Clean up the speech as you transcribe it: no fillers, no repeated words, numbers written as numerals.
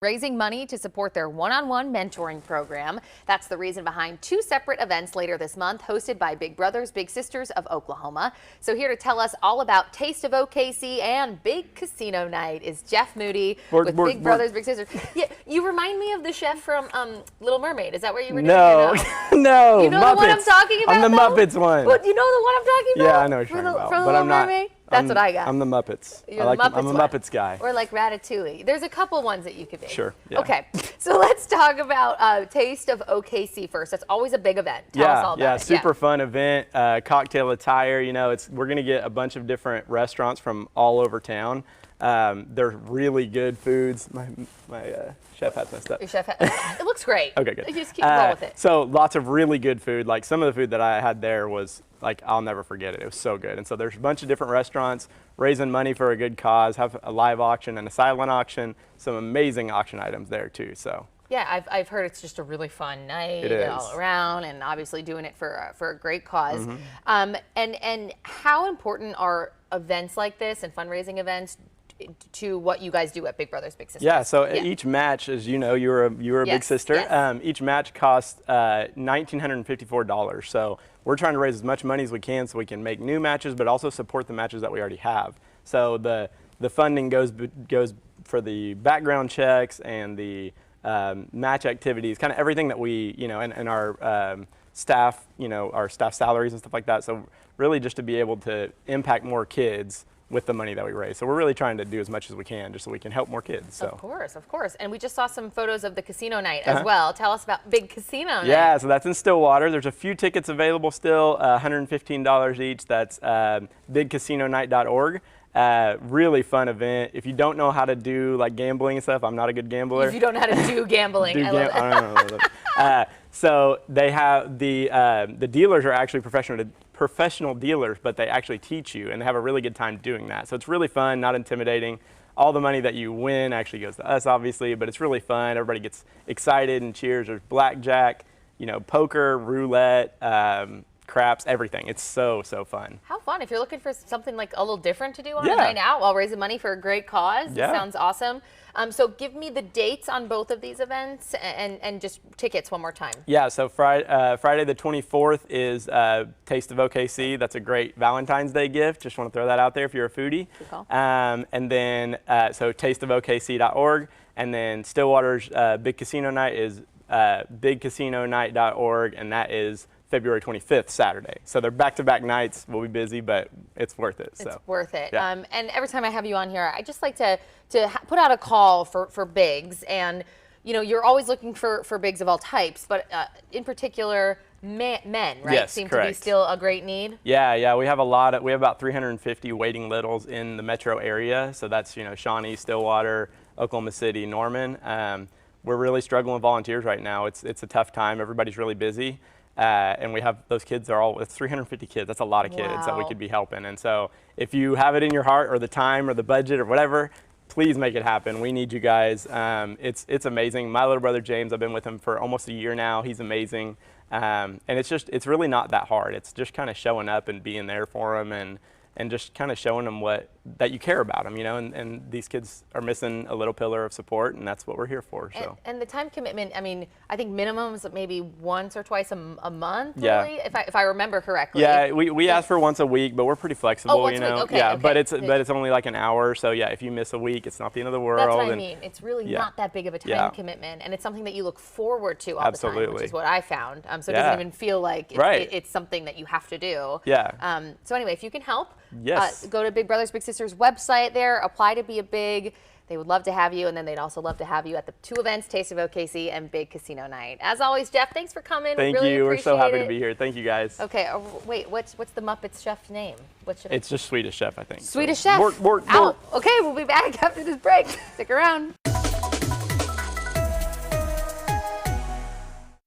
raising money to support their one-on-one mentoring program. That's the reason behind two separate events later this month, hosted by Big Brothers Big Sisters of Oklahoma. So here to tell us all about Taste of OKC and Big Casino Night is Jeff Moody with Big Brothers Big Sisters. Yeah, you remind me of the chef from Little Mermaid. Is that what you were doing? No, no. You know Muppets. the one I'm talking about? I'm the Muppets one. What, you know the one I'm talking about? Yeah, I know what you're talking about. From But Little I'm not. Mermaid? That's what I got. I'm the Muppets. You're the Muppets I'm a one. Muppets guy. Or like Ratatouille. There's a couple ones that you could be. Sure. Yeah. Okay, so let's talk about Taste of OKC first. That's always a big event. Tell us all about it. Super fun event. Cocktail attire. You know, we're gonna get a bunch of different restaurants from all over town. They're really good foods. My chef hat's messed up. Your chef hat. It looks great. Okay, good. You just keep rolling with it. So lots of really good food. Like some of the food that I had there was like, I'll never forget it. It was so good. And so there's a bunch of different restaurants raising money for a good cause, have a live auction and a silent auction, some amazing auction items there too. So. Yeah, I've heard it's just a really fun night It is. all around, and obviously doing it for a great cause. And how important are events like this and fundraising events to what you guys do at Big Brothers Big Sisters? Yeah, so each match, as you know, you were a big sister. Yes. Each match costs $1,954. So we're trying to raise as much money as we can so we can make new matches, but also support the matches that we already have. So the funding goes for the background checks and the match activities, kind of everything that we, and our staff, our staff salaries and stuff like that. So really just to be able to impact more kids with the money that we raise. So we're really trying to do as much as we can just so we can help more kids. So. Of course. And we just saw some photos of the casino night as well. Tell us about Big Casino Night. Yeah, so that's in Stillwater. There's a few tickets available still, $115 each. That's bigcasinonight.org. Really fun event. If you don't know how to do like gambling and stuff, I'm not a good gambler. If you don't know how to do gambling, I love it. I don't know. So they have the dealers are actually professional dealers, but they actually teach you, and they have a really good time doing that. So it's really fun, not intimidating. All the money that you win actually goes to us, obviously, but it's really fun. Everybody gets excited and cheers. There's blackjack, poker, roulette, craps, everything. It's so fun. How fun. If you're looking for something like a little different to do on a night out while raising money for a great cause, it sounds awesome. So give me the dates on both of these events and just tickets one more time. Yeah, so Friday the 24th is Taste of OKC. That's a great Valentine's Day gift. Just want to throw that out there if you're a foodie. Good call. And then, so tasteofokc.org. And then Stillwater's Big Casino Night is bigcasinonight.org, and that is February 25th, Saturday. So they're back-to-back nights. We'll be busy, but it's worth it. It's worth it. Yeah. And every time I have you on here, I just like to put out a call for bigs. And, you're always looking for bigs of all types, but in particular, men, right? Yes, seem correct. to be still a great need. Yeah. We have about 350 waiting littles in the metro area. So that's, Shawnee, Stillwater, Oklahoma City, Norman. We're really struggling with volunteers right now. It's a tough time. Everybody's really busy. And we have those kids it's 350 kids. That's a lot of kids that we could be helping. And so if you have it in your heart or the time or the budget or whatever, please make it happen. We need you guys. It's amazing. My little brother, James, I've been with him for almost a year now. He's amazing. And it's really not that hard. It's just kind of showing up and being there for them and just kind of showing them that you care about them, and these kids are missing a little pillar of support, and that's what we're here for. So. And the time commitment, I think minimum is maybe once or twice a month, yeah. really, if I remember correctly. Yeah, we ask for once a week, but we're pretty flexible, once a week. Okay, yeah, okay. but it's only like an hour, so yeah, if you miss a week, it's not the end of the world. That's what I mean. It's really not that big of a time commitment, and it's something that you look forward to all the time, which is what I found. So it doesn't even feel like it's something that you have to do. Yeah. So anyway, if you can help, go to Big Brothers Big Sisters website there, apply to be a big. They would love to have you, and then they'd also love to have you at the two events, Taste of OKC and Big Casino Night. As always, Jeff, thanks for coming. Thank you. We're so happy to be here. Thank you, guys. Okay, wait, what's the Muppets chef's name? It's just Swedish Chef, I think. Swedish Chef. Bork. Okay, we'll be back after this break. Stick around.